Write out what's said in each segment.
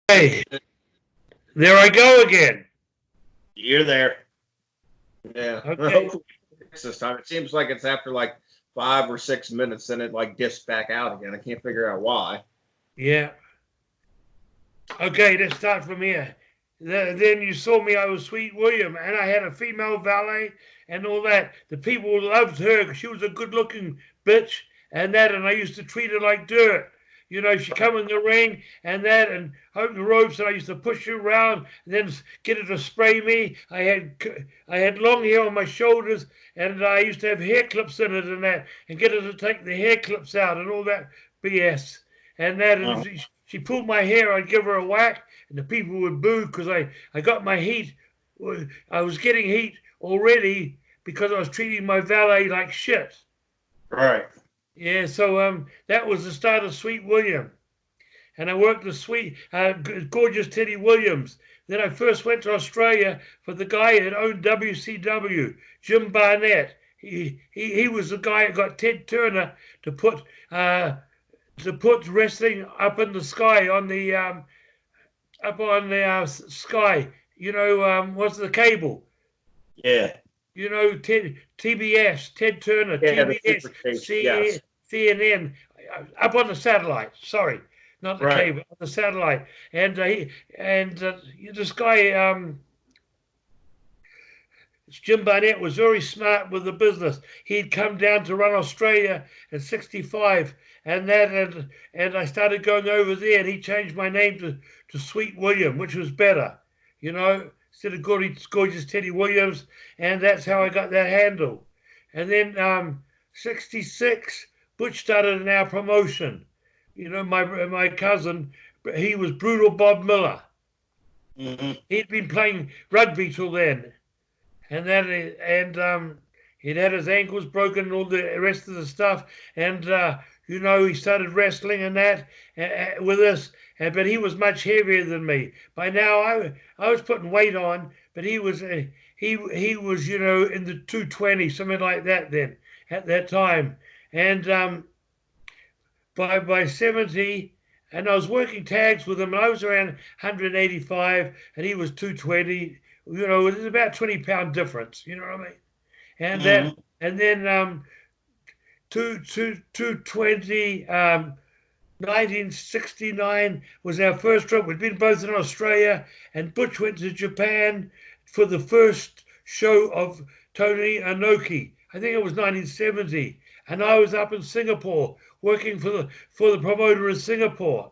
Hey, there I go again. You're there. Yeah. Okay. Hopefully this time. It seems like it's after like 5 or 6 minutes, then it like dips back out again. I can't figure out why. Yeah. Okay, let's start from here. Then you saw me, I was Sweet William, and I had a female valet and all that. The people loved her because she was a good looking bitch and that, and I used to treat her like dirt. You know, she'd come in the ring and that, and open the ropes, and I used to push her around, and then get her to spray me. I had long hair on my shoulders, and I used to have hair clips in it and that, and get her to take the hair clips out and all that BS and that. And Uh, she pulled my hair, I'd give her a whack, and the people would boo because I got my heat. I was getting heat already because I was treating my valet like shit. right. Yeah, so that was the start of Sweet William, and I worked with gorgeous Teddy Williams. Then I first went to Australia for the guy that owned WCW, Jim Barnett. He was the guy that got Ted Turner to put uh, wrestling up in the sky on the up on the sky. You know, what's the cable? Yeah. You know, TBS, Ted Turner, Yeah, the TBS, super station. Yes. CNN, up on the satellite. Sorry, not the Right. cable, the satellite. This guy, Jim Barnett, was very smart with the business. He'd come down to run Australia in '65, and I started going over there, and he changed my name to Sweet William, which was better, you know, instead of gorgeous Teddy Williams, and that's how I got that handle. And then '66, Butch started an our promotion. You know, my cousin, he was Brutal Bob Miller. Hmm. He'd been playing rugby till then, he'd had his ankles broken and all the rest of the stuff, and he started wrestling and that with us, but he was much heavier than me. By now I was putting weight on, but he was in the 220, something like that then at that time, and by 70. And I was working tags with him. And I was around 185, and he was 220. You know, there's about 20 pound difference. You know what I mean? And Hmm. that, and then 220. 1969 was our first trip. We'd been both in Australia, and Butch went to Japan for the first show of Tony Inoki. I think it was 1970, and I was up in Singapore working for the promoter in Singapore.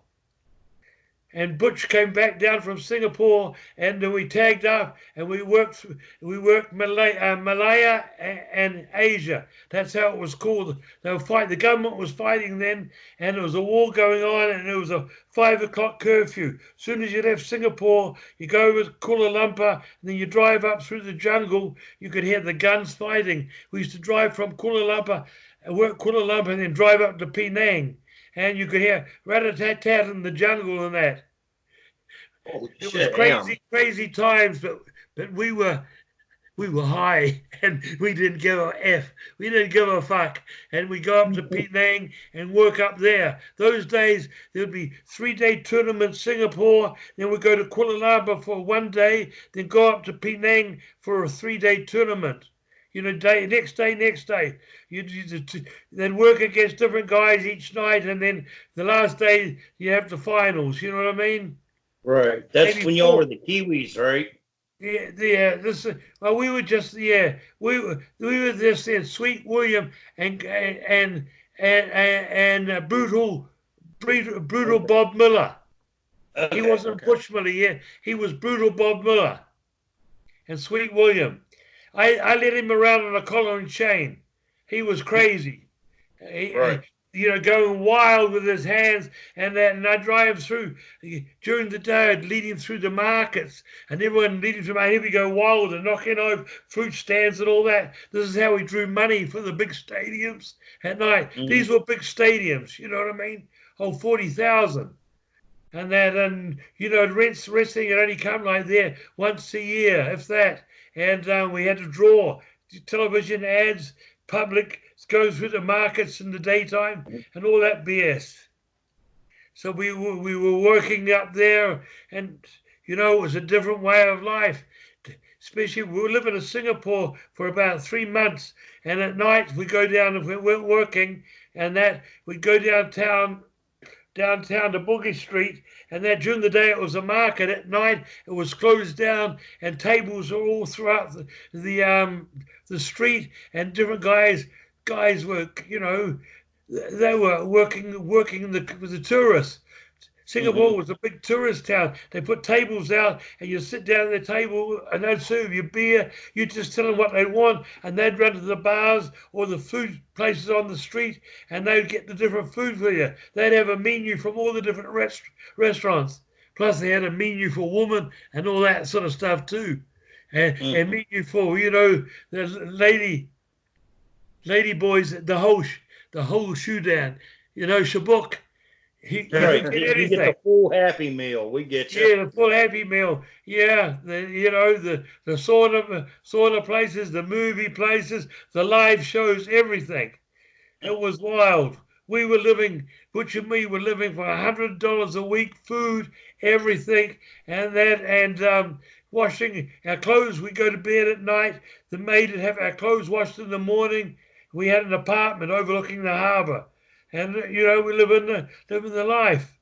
And Butch came back down from Singapore, and then we tagged up, and we worked Malaya and Asia. That's how it was called. They were fight. The government was fighting then, and there was a war going on, and there was a 5 o'clock curfew. As soon as you left Singapore, you go over to Kuala Lumpur, and then you drive up through the jungle. You could hear the guns fighting. We used to drive from Kuala Lumpur, work Kuala Lumpur, and then drive up to Penang, and you could hear rat-a-tat-tat in the jungle and that. Holy It was shit, damn. crazy, crazy times, but we were high, and we didn't give a f. We didn't give a fuck, and we go up to Penang and work up there. Those days there'd be 3 day tournament Singapore, then we go to Kuala Lumpur for 1 day, then go up to Penang for a 3 day tournament. You know, next day. Then work against different guys each night, and then the last day you have the finals. You know what I mean? Right. That's Maybe when y'all four. were the Kiwis, right? Yeah. Well, we were just we were just saying Sweet William and brutal Okay. Bob Miller. He Okay. wasn't Okay. Bush Miller, yeah. He was brutal Bob Miller and Sweet William. I led him around on a collar and chain. He was crazy. Right. Going wild with his hands and I drive through during the day, I'd lead him through the markets, and everyone leading through my he'd be go wild and knocking over fruit stands and all that. This is how we drew money for the big stadiums at night. Hmm. These were big stadiums, you know what I mean? Oh, 40,000. And that, and wrestling had only come like there once a year, if that. And we had to draw television ads, public go through the markets in the daytime, and all that BS. So we were working up there, and it was a different way of life. Especially we were living in Singapore for about 3 months, and at night we go down if we weren't working, and that we'd go downtown to Boogie Street, and that during the day it was a market. At night it was closed down, and tables were all throughout the street, and different guys were they were working with the tourists. Singapore Hmm. was a big tourist town. They put tables out, and you sit down at the table, and they'd serve you beer. You just tell them what they want, and they'd run to the bars or the food places on the street, and they'd get the different food for you. They'd have a menu from all the different restaurants. Plus, they had a menu for women and all that sort of stuff too, and Hmm. menu for the lady boys, the whole shoe down. Shabuk. You Right. could get You get anything. the full Happy Meal. We get you. Yeah, the full Happy Meal. Yeah, the sauna places, the movie places, the live shows, everything. It was wild. We were living, Butch and me were living for $100 a week, food, everything, and washing our clothes. We go to bed at night. The maid would have our clothes washed in the morning. We had an apartment overlooking the harbour, and we live in the life.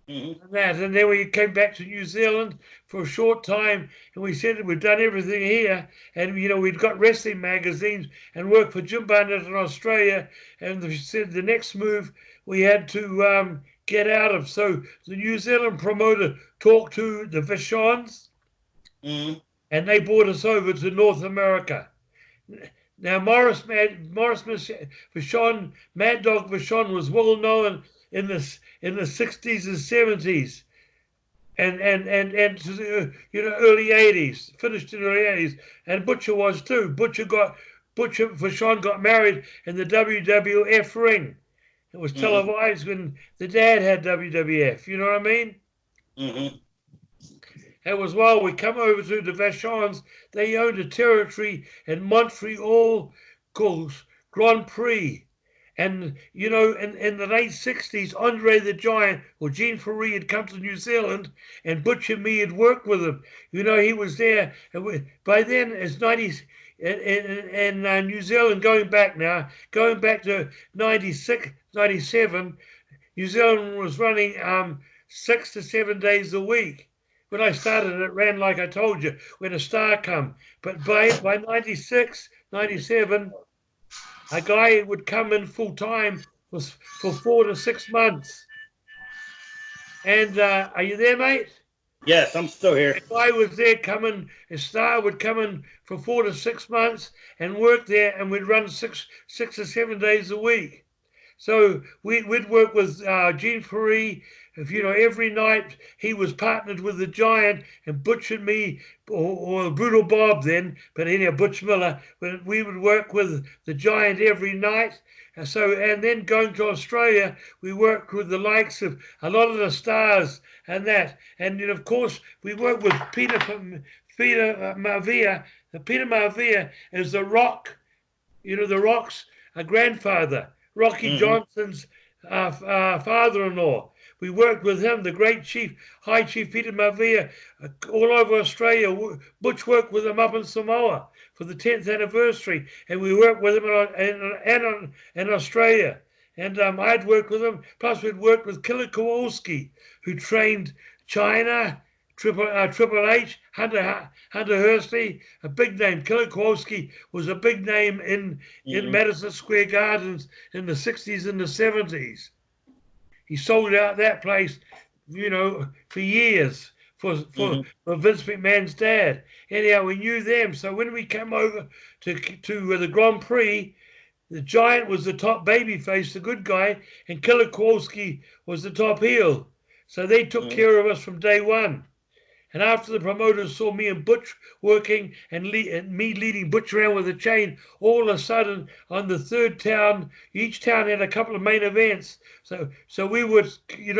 Hmm. And then we came back to New Zealand for a short time, and we said that we've done everything here, and we'd got wrestling magazines and worked for Jim Barnett in Australia, and we said the next move we had to get out of. So the New Zealand promoter talked to the Vashons, Hmm. and they brought us over to North America. Now Morris Vachon, Mad Dog Vachon was well known in the 60s and 70s and to the early 80s, finished in the early 80s, and Butcher was too. Butcher for Sean got married in the WWF ring. It was Hmm. televised when the dad had WWF. You know what I mean? Hmm. It was while we come over to the Vachons. They owned a territory in Montreal called Grand Prix. And, in the late 60s, Andre the Giant or Gene Ferree had come to New Zealand, and Butch and me had worked with him. He was there. And by then, it's 90, in New Zealand, going back to 96, 97, New Zealand was running 6 to 7 days a week. When I started, it ran like I told you, when a star come. But by 96, 97, a guy would come in full time for 4 to 6 months. And are you there, mate? Yes, I'm still A here. guy was there coming, a star would come in for 4 to 6 months and work there, and we'd run 6 or 7 days a week. So we'd work with Gene Ferree. If every night he was partnered with the Giant, and Butch and me, or Brutal Bob then, but anyhow Butch Miller. We would work with the Giant every night. And then going to Australia, we worked with the likes of a lot of the stars and that. And then of course we worked with Peter Maivia. Peter Maivia is the Rock. The Rock's a grandfather. Rocky Hmm. Johnson's father-in-law. We worked with him, the great High Chief Peter Maivia, all over Australia. Butch worked with him up in Samoa for the 10th anniversary, and we worked with him in Australia. And I'd worked with him. Plus, we'd worked with Killer Kowalski, who trained China, Triple H, Hunter Hursley, a big name. Killer Kowalski was a big name in Hmm. Madison Square Gardens in the 60s and the 70s. He sold out that place, for years Hmm. for Vince McMahon's dad. Anyhow, we knew them. So when we came over to the Grand Prix, the Giant was the top baby face, the good guy, and Killer Kowalski was the top heel. So they took Hmm. care of us from day one. And after the promoters saw me and Butch working and me leading Butch around with a chain, all of a sudden on the third town, each town had a couple of main events. So we would, in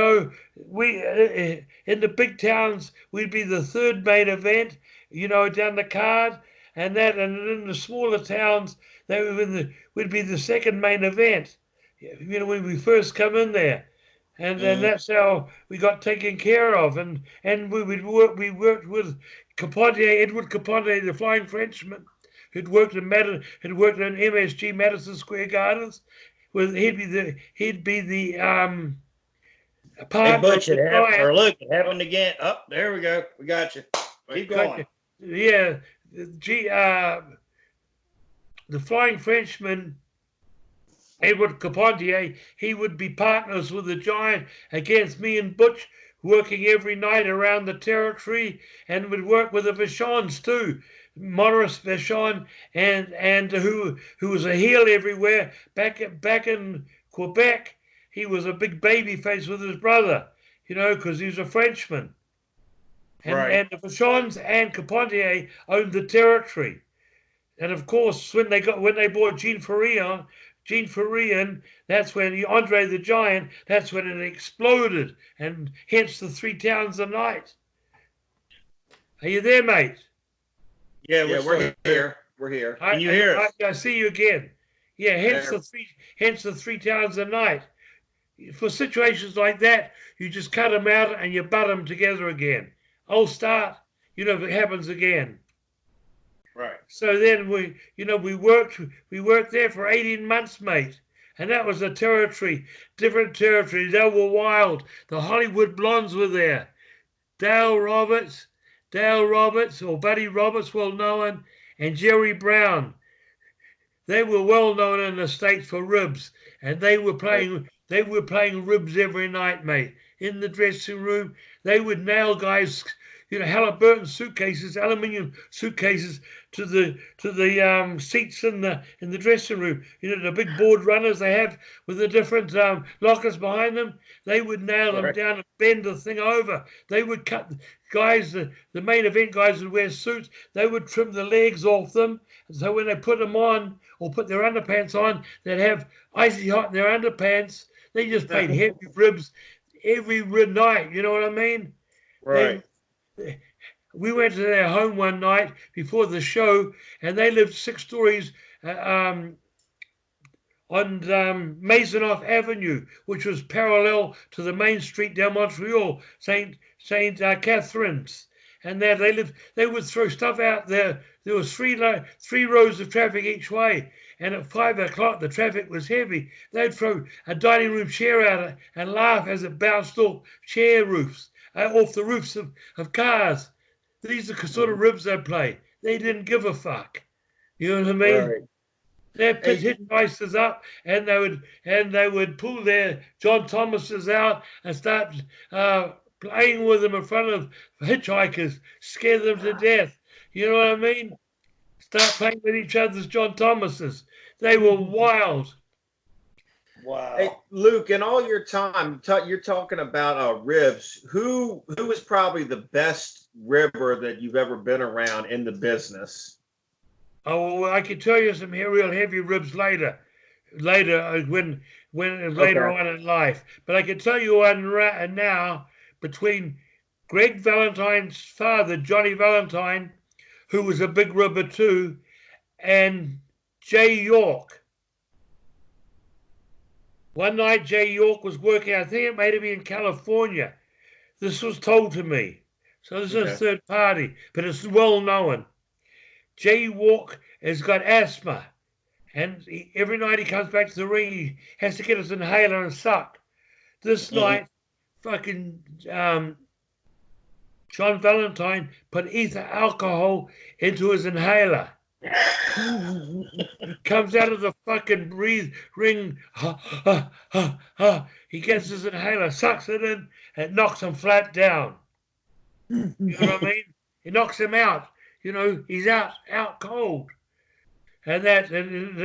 the big towns, we'd be the third main event, down the card, and in the smaller towns, we'd be the second main event. When we first come in there. and then that's how we got taken care of. And we worked with Edward Caponte, the Flying Frenchman, who'd worked in MSG, Madison Square Gardens. He'd be the Hey, partner of Butch, the Giant. or Luke, it happened again. Oh, there we go. We got you. Keep going. Yeah, the Flying Frenchman, Edward Carpentier, he would be partners with the Giant against me and Butch, working every night around the territory, and would work with the Vachons too. Maurice Vachon, and who was a heel everywhere. Back in Quebec, he was a big baby face with his brother, because he was a Frenchman. And the Vachons and Carpentier owned the territory. And of course, when they bought Jean Ferrier, that's when Andre the Giant, that's when it exploded, and hence the 3 towns a night. Are you there, mate? Yeah, we're here. We're here. Can you hear us? I see you again. Yeah, hence the 3 towns a night. For situations like that, you just cut them out and you butt them together again. I'll start, if it happens again. Right. So then we worked there for 18 months, mate. And that was a different territory. They were wild. The Hollywood Blondes were there. Dale Roberts, or Buddy Roberts, well known, and Jerry Brown. They were well known in the States for ribs. And they were playing ribs every night, mate. In the dressing room, they would nail guys, Halliburton suitcases, aluminium suitcases to the seats in the dressing room. The big board runners they have with the different lockers behind them. They would nail them down and bend the thing over. They would cut guys, the main event guys would wear suits. They would trim the legs off them. So when they put them on or put their underpants on, they'd have icy hot in their underpants. They just played heavy ribs every night. You know what I mean? Right. We went to their home one night before the show, and they lived 6 stories on Maisonneuve Avenue, which was parallel to the main street down Montreal, Saint Catherine's. And there they would throw stuff out there. There was 3 rows of traffic each way. And at 5 o'clock, the traffic was heavy. They'd throw a dining room chair out and laugh as it bounced off off the roofs of cars. These are the sort of ribs they play. They didn't give a fuck. You know what I mean? Right. They'd put hitchhikers up, and they would pull their John Thomases out and start playing with them in front of hitchhikers, scare them to death. You know what I mean? Start playing with each other's John Thomases. They were wild. Wow. Hey, Luke, in all your time, you're talking about ribs. Who is probably the best ribber that you've ever been around in the business? Oh, well, I can tell you some real heavy ribs later when later on in life. But I can tell you one right now between Greg Valentine's father, Johnny Valentine, who was a big ribber too, and Jay York. One night, Jay York was working, I think it may have been in California. This was told to me. So this is a third party, but it's well known. Jay York has got asthma, and every night he comes back to the ring, he has to get his inhaler and suck. This night, fucking John Valentine put ether alcohol into his inhaler. Comes out of the fucking ring. He gets his inhaler, sucks it in, and knocks him flat down. You know what I mean? It knocks him out. He's out cold. And I don't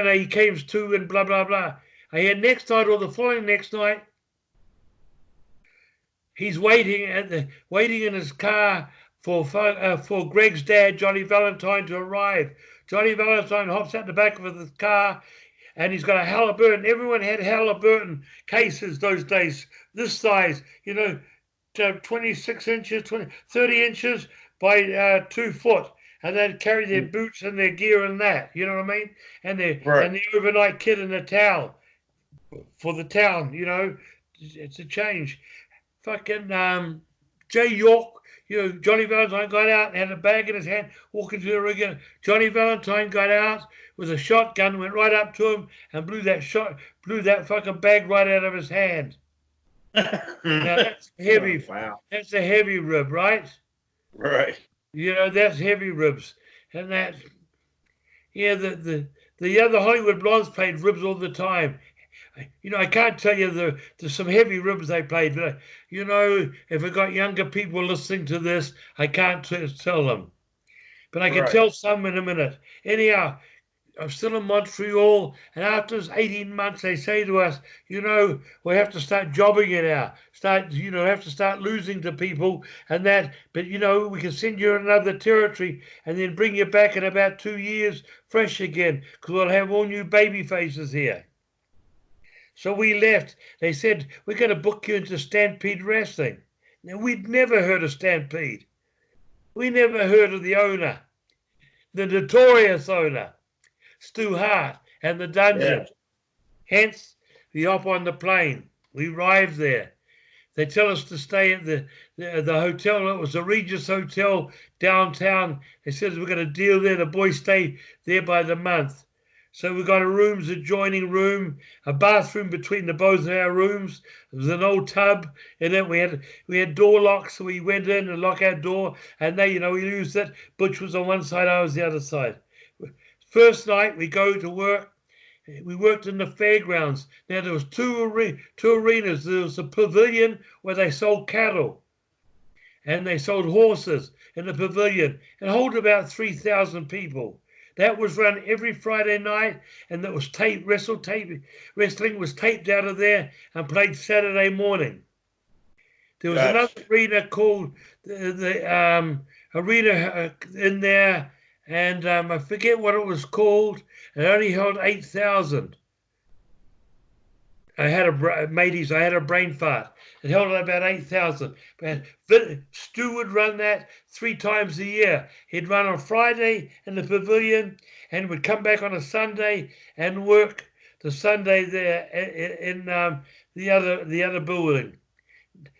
know, he came to and blah, blah, blah. I hear next night or the following next night, he's waiting in his car for Greg's dad, Johnny Valentine, to arrive. Johnny Valentine hops out the back of the car, and he's got a Halliburton. Everyone had Halliburton cases those days, this size, 26 inches, 30 inches by 2 foot. And they'd carry their boots and their gear and that, you know what I mean? And the overnight kit and the towel. for the town. It's a change. Fucking Jay York, Johnny Valentine got out and had a bag in his hand, walking to the ring. Johnny Valentine got out with a shotgun, went right up to him and blew that fucking bag right out of his hand. Now that's heavy. Wow. That's a heavy rib, right? Right. That's heavy ribs, and that the other Hollywood Blondes played ribs all the time. I can't tell you there's some heavy ribs they played, but if I got younger people listening to this, I can't tell them, but I can tell some in a minute. Anyhow, I'm still in Montreal, and after 18 months, they say to us, we have to start jobbing it out. Have to start losing to people and that. But, we can send you another territory and then bring you back in about 2 years fresh again, because we'll have all new baby faces here. So we left. They said, we're going to book you into Stampede Wrestling. Now, we'd never heard of Stampede. We never heard of the owner, the notorious owner, Stu Hart, and the dungeon. Yeah. Hence, the hop on the plane. We arrived there. They tell us to stay at the hotel. It was the Regis Hotel downtown. They said we're going to deal there. The boys stay there by the month. So we got adjoining room, a bathroom between both of our rooms. There was an old tub in it. We had door locks, so we went in and locked our door. And we used it. Butch was on one side, I was the other side. First night we go to work. We worked in the fairgrounds. Now there was two arenas. There was a pavilion where they sold cattle, and they sold horses in the pavilion. It held about 3,000 people. That was run every Friday night, and that was wrestling was taped out of there and played Saturday morning. There was another arena called the arena in there, and I forget what it was called. It only held 8,000. I had a brain fart. It held about 8,000. But Stu would run that 3 times a year. He'd run on Friday in the pavilion and would come back on a Sunday and work the Sunday there in the other building.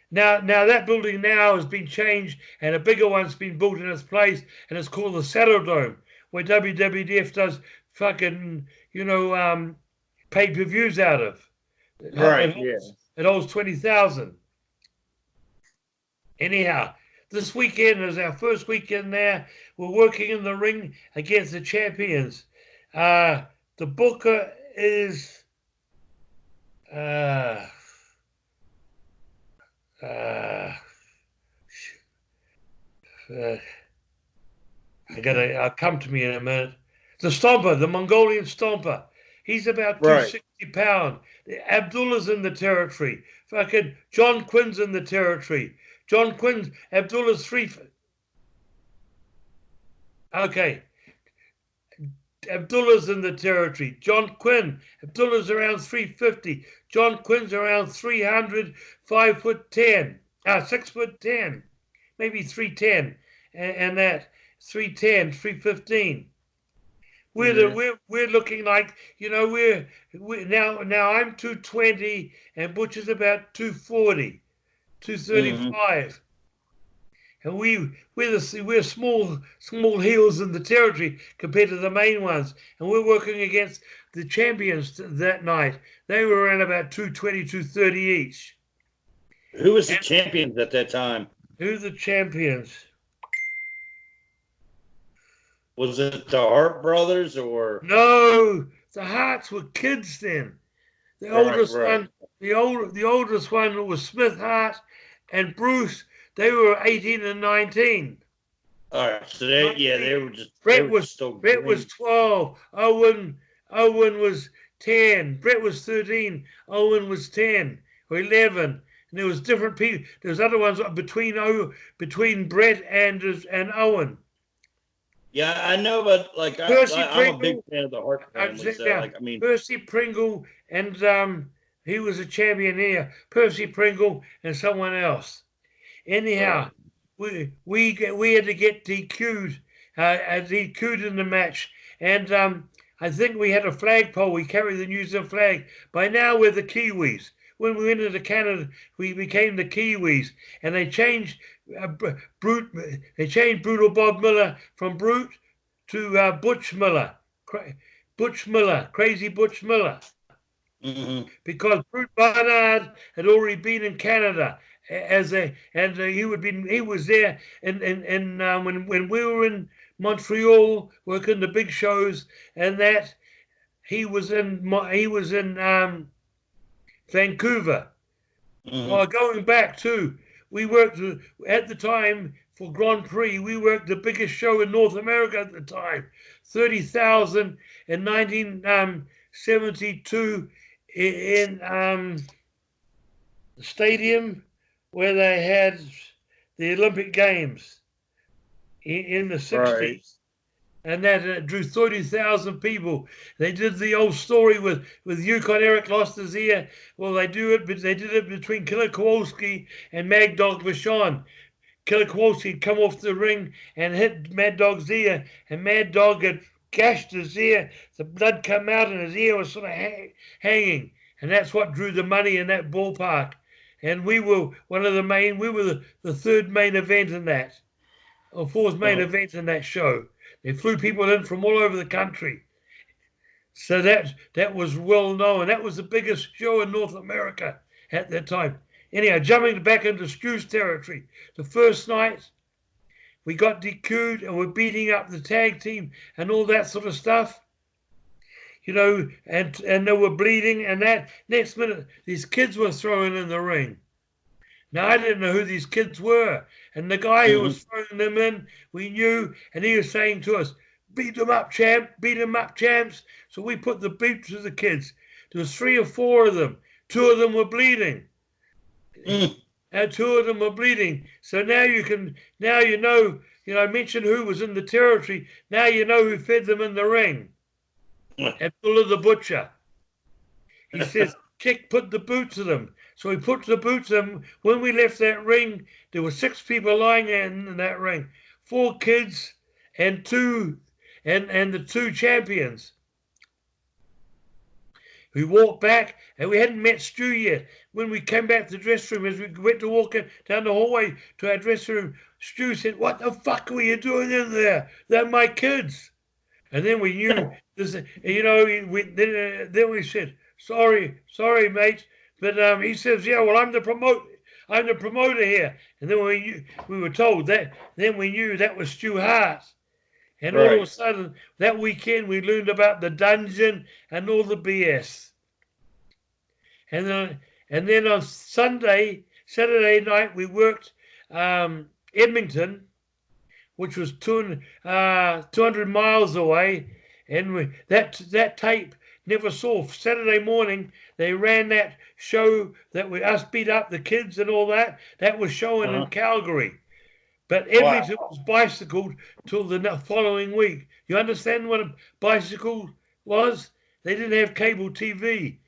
Now that building now has been changed and a bigger one's been built in its place, and it's called the Saddle Dome, where WWF does fucking pay-per-views out of. Right. It holds 20,000. Anyhow, this weekend is our first weekend there. We're working in the ring against the champions. The booker is I'll come to me in a minute. The Stomper, the Mongolian Stomper. He's about 260 pounds. Abdullah's in the territory. Fucking John Quinn's in the territory. Abdullah's 3. Okay. Abdullah's in the territory. John Quinn. Abdullah's around 350. John Quinn's around 300, 5'10". 6'10". Maybe 310. And that 310, 315. We're looking like, we're now I'm 220 and Butch is about 240, 235. And we're small heels in the territory compared to the main ones. And we're working against the champions that night. They were around about 220, 230 each. Who was the champions at that time? Who the champions? Was it the Hart brothers or? No, the Harts were kids then. The oldest one was Smith Hart and Bruce. They were 18 and 19. All right, so they were just. Brett was 12. Owen was 10. Brett was 13. Owen was 10 or 11. And there was different people. There was other ones between Brett and Owen. Yeah, I know, but I'm a big fan of the Hart family. So, Percy Pringle, and he was a champion here. Percy Pringle and someone else. Anyhow, we had to get DQ'd in the match, and I think we had a flagpole. We carried the New Zealand flag. By now we're the Kiwis. When we went into Canada, we became the Kiwis, and they changed Brute. They changed Brutal Bob Miller from Brute to Butch Miller, Butch Miller, Crazy Butch Miller, because Brute Barnard had already been in Canada he was there when we were in Montreal working the big shows, and that he was in Vancouver. Well, going back too, we worked at the time for Grand Prix. We worked the biggest show in North America at the time, 30,000 in 1972 in the stadium where they had the Olympic Games in the 60s. Right. And that drew 30,000 people. They did the old story with Yukon Eric lost his ear. Well, they did it between Killer Kowalski and Mad Dog Vachon. Killer Kowalski had come off the ring and hit Mad Dog's ear, and Mad Dog had gashed his ear. The blood came out, and his ear was sort of hanging. And that's what drew the money in that ballpark. And we were we were the third main event in that, or fourth main event in that show. They flew people in from all over the country. So that was well known. That was the biggest show in North America at that time. Anyhow, jumping back into Stu's territory, the first night we got DQ'd and we're beating up the tag team and all that sort of stuff. You know, and they were bleeding, and that next minute these kids were thrown in the ring. Now, I didn't know who these kids were. And the guy who was throwing them in, we knew, and he was saying to us, beat them up, champ, beat them up, champs. So we put the beat to the kids. There was 3 or 4 of them. 2 of them were bleeding. And 2 of them were bleeding. So now you know, I mentioned who was in the territory. Now you know who fed them in the ring. Abdullah the Butcher. He says, put the boot to them. So we put the boots in. When we left that ring, there were 6 people lying in that ring, 4 kids and the 2 champions. We walked back, and we hadn't met Stu yet. When we came back to the dressing room, as we went to walk down the hallway to our dressing room, Stu said, "What the fuck were you doing in there? They're my kids." And then we knew, then we said, sorry, mate. But he says, "Yeah, well, I'm the promoter here." And then we were told that. Then we knew that was Stu Hart. And all of a sudden, that weekend, we learned about the dungeon and all the BS. And then on Saturday night, we worked Edmonton, which was 200 miles away, and that tape never saw. Saturday morning, they ran that show that us beat up the kids and all that. That was showing in Calgary. But Edmonton was bicycled till the following week. You understand what a bicycle was? They didn't have cable TV.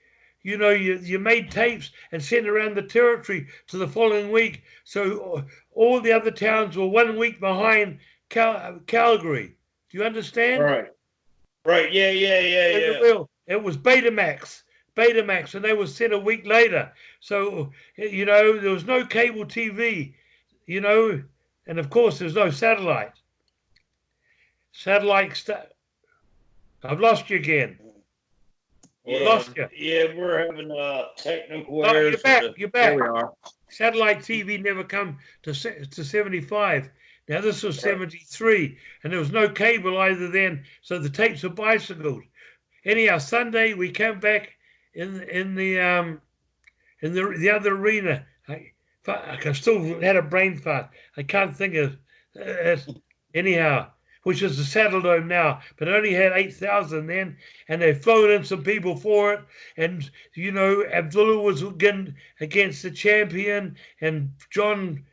You know, you made tapes and sent around the territory to the following week. So all the other towns were 1 week behind Calgary. Do you understand? Right. Yeah. It was Betamax, and they were sent a week later. So, there was no cable TV, and of course there's no satellite. I've lost you again. Lost you. Yeah, we're having technical errors. You're back. There we are. Satellite TV never come to 75. Now this was 73, and there was no cable either then, so the tapes were bicycled. Anyhow, Sunday we came back in the other arena. I still had a brain fart. I can't think of anyhow, which is the Saddledome now, but it only had 8,000 then, and they've flown in some people for it. And Abdullah was against the champion, and John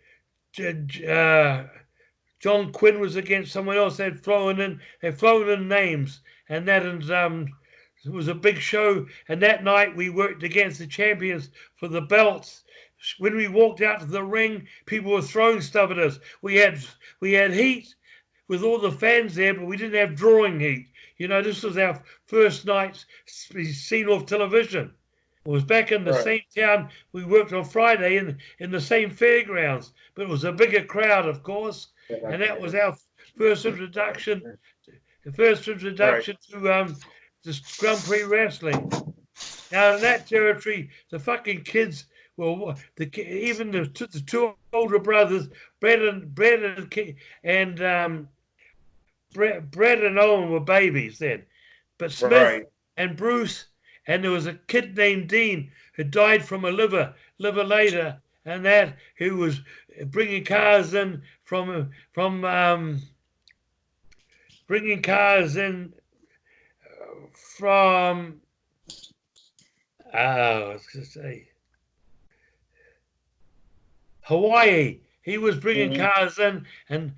Quinn was against someone else. They'd flown in names, and it was a big show. And that night we worked against the champions for the belts. When we walked out to the ring, people were throwing stuff at us. We had heat with all the fans there, but we didn't have drawing heat. You know, this was our first night seen off television. It was back in the same town we worked on Friday in the same fairgrounds, but it was a bigger crowd, of course, and that was our first introduction. The first introduction to this Grand Prix wrestling. Now in that territory, the fucking kids were even the two older brothers, Brett and Owen were babies then, but Smith and Bruce, and there was a kid named Dean who died from a liver later, and that who was bringing cars in bringing cars in from I was going to say Hawaii. He was bringing cars in and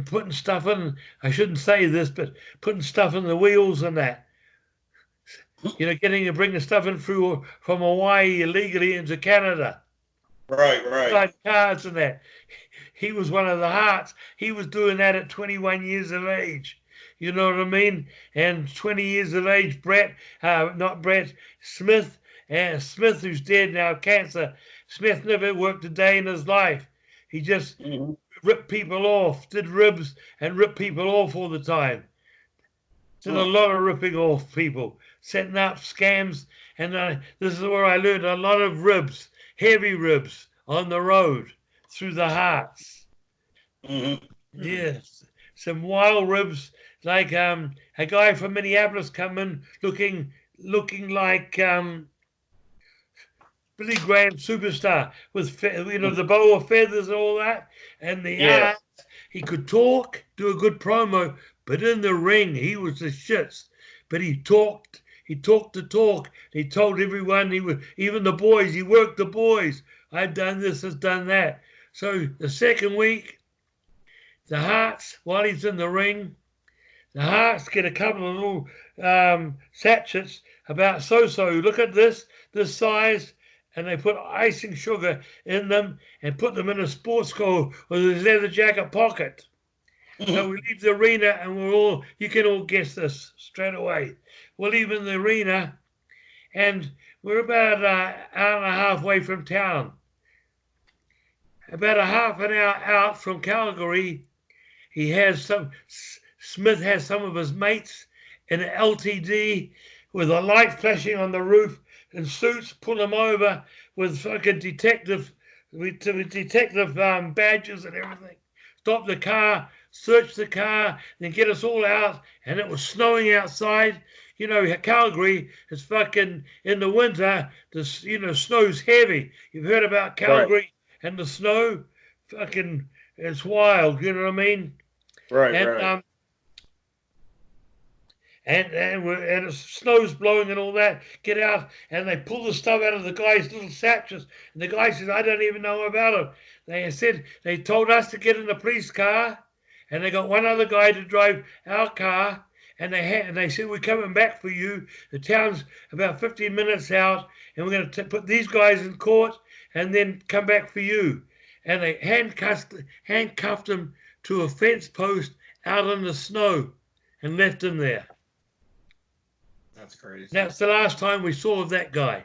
putting stuff in. I shouldn't say this, but putting stuff in the wheels and that. You know, bringing stuff in from Hawaii illegally into Canada. Right. Cars and that. He was one of the Hearts. He was doing that at 21 years of age. You know what I mean? And 20 years of age, Smith, who's dead now of cancer. Smith never worked a day in his life. He just ripped people off, did ribs and ripped people off all the time. Did a lot of ripping off people, setting up scams. And this is where I learned a lot of ribs, heavy ribs on the road through the Hearts. Yes, some wild ribs, like a guy from Minneapolis come in looking like Billy Graham superstar with the bow of feathers and all that, and the arts. He could talk, do a good promo, but in the ring he was the shits. But he talked the talk. He told everyone even the boys. He worked the boys. I've done this, I've done that. So the second week, the Hearts, while he's in the ring, the Hearts get a couple of little sachets about so. Look at this size. And they put icing sugar in them and put them in a sports car with a leather jacket pocket. So we leave the arena and you can all guess this straight away. We're leaving the arena and we're about an hour and a half away from town. About a half an hour out from Calgary, Smith has some of his mates in an LTD with a light flashing on the roof and suits, pull them over with fucking detective badges and everything. Stop the car, search the car, then get us all out. And it was snowing outside. You know, Calgary is fucking in the winter. Snow's heavy. You've heard about Calgary and the snow. Fucking, it's wild. You know what I mean? Right. And it snow's blowing and all that. Get out, and they pull the stuff out of the guy's little sachets. And the guy says, "I don't even know about it." They told us to get in the police car, and they got one other guy to drive our car. And they said, "We're coming back for you. The town's about 15 minutes out, and we're going to put these guys in court, and then come back for you." And they handcuffed him to a fence post out in the snow, and left him there. That's crazy. That's the last time we saw of that guy.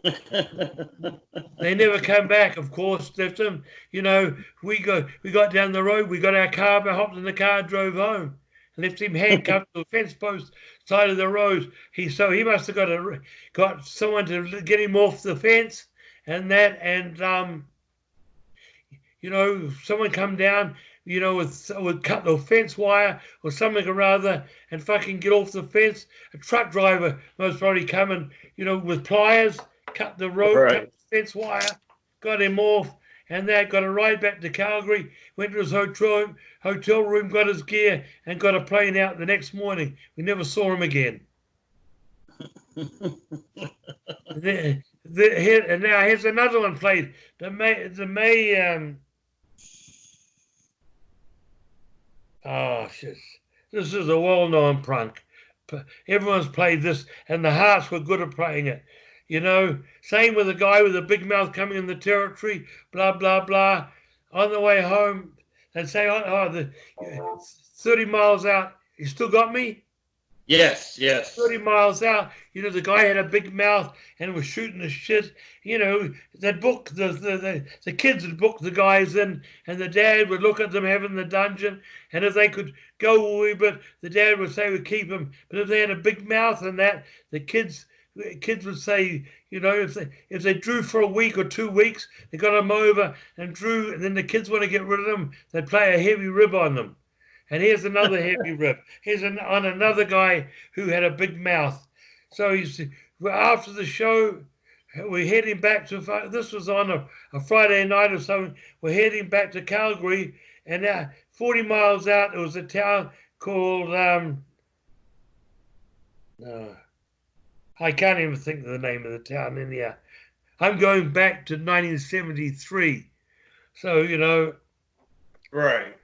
They never came back, of course. Left him. You know, we got down the road. We got our car, hopped in the car, drove home. Left him handcuffed to a fence post side of the road. He must have got someone to get him off the fence and that. And someone come down. Would cut the fence wire or something or other and fucking get off the fence. A truck driver most probably coming, with pliers, cut the road, cut the fence wire, got him off, and they got a ride back to Calgary, went to his hotel room, got his gear, and got a plane out the next morning. We never saw him again. And now here's another one played. Oh, shit. This is a well-known prank. Everyone's played this, and the Hearts were good at playing it. Same with the guy with the big mouth coming in the territory, blah, blah, blah. On the way home, they'd say, 30 miles out, you still got me? Yes, yes. 30 miles out, the guy had a big mouth and was shooting the shit. They'd book the kids would book the guys in, and the dad would look at them having the dungeon, and if they could go a wee bit, the dad would say we'd keep them. But if they had a big mouth and that, the kids would say, if they drew for a week or 2 weeks, they got them over and drew, and then the kids want to get rid of them, they'd play a heavy rib on them. And here's another heavy rib. Here's on another guy who had a big mouth. So after the show, we're heading back to, this was on a Friday night or something, we're heading back to Calgary, and 40 miles out, there was a town called, I can't even think of the name of the town in here. I'm going back to 1973. So, right.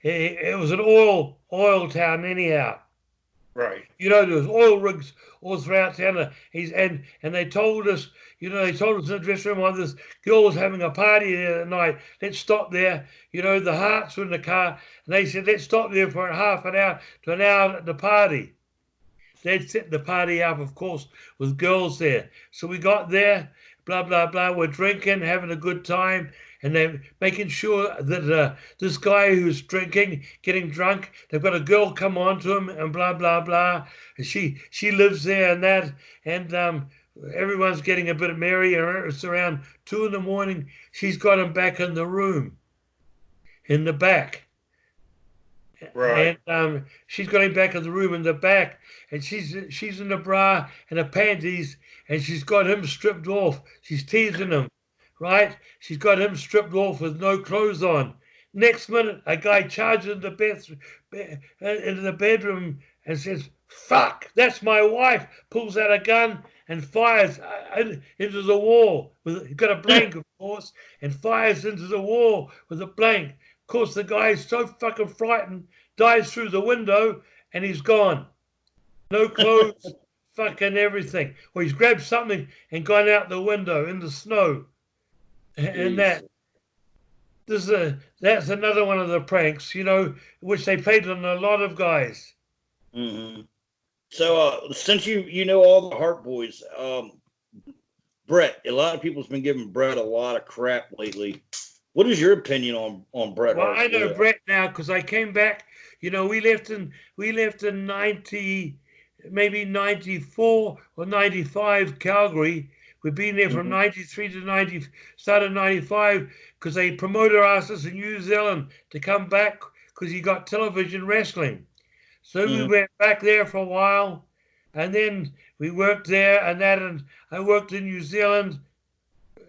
It was an oil town anyhow. Right. There was oil rigs all throughout town. And they told us, they told us in the dressing room, this girl was having a party there that night. Let's stop there. The Hearts were in the car. And they said, let's stop there for half an hour to an hour at the party. They'd set the party up, of course, with girls there. So we got there, blah, blah, blah. We're drinking, having a good time. And they're making sure that this guy who's drinking, getting drunk, they've got a girl come on to him and blah, blah, blah. And she lives there and that. And everyone's getting a bit merry. And it's around 2 a.m. She's got him back in the room, in the back. Right. And she's got him back in the room in the back. And she's in a bra and a panties. And she's got him stripped off. She's teasing him. Right? She's got him stripped off with no clothes on. Next minute, a guy charges into the bedroom and says, "Fuck, that's my wife." Pulls out a gun and fires into the wall. He's got a blank, of course, and fires into the wall with a blank. Of course, the guy's so fucking frightened, dives through the window, and he's gone. No clothes, fucking everything. Or he's grabbed something and gone out the window in the snow. And that's another one of the pranks, which they played on a lot of guys. Mm-hmm. So since you know all the Hart boys, Brett, a lot of people's been giving Brett a lot of crap lately. What is your opinion on Bret Hart? Well, I know Brett now because I came back. We left in 94 or 95 Calgary. We've been there from 93 to 90, started 95, because they promoted us in New Zealand to come back because you got television wrestling. So we went back there for a while, and then we worked there and that, and I worked in New Zealand,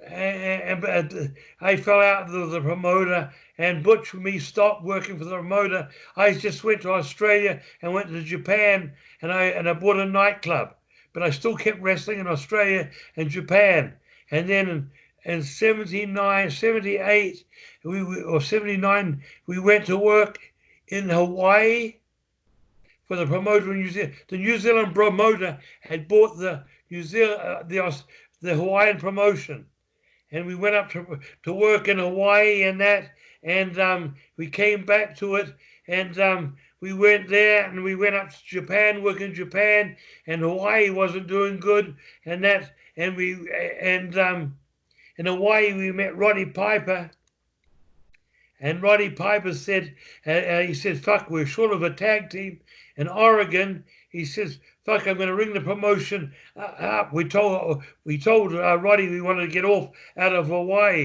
and I fell out with the promoter, and Butch and me stopped working for the promoter. I just went to Australia and went to Japan, and I bought a nightclub. But I still kept wrestling in Australia and Japan. And then in 79, 78, or 79, we went to work in Hawaii for the promoter in New Zealand. The New Zealand promoter had bought the Hawaiian promotion. And we went up to work in Hawaii and that. And we came back to it. And we went there and we went up to Japan, working in Japan, and Hawaii wasn't doing good, and that, and in Hawaii we met Roddy Piper, and Roddy Piper said, he said, "Fuck, we're short of a tag team in Oregon." He says, "Fuck, I'm going to ring the promotion up." We told Roddy we wanted to get off out of Hawaii.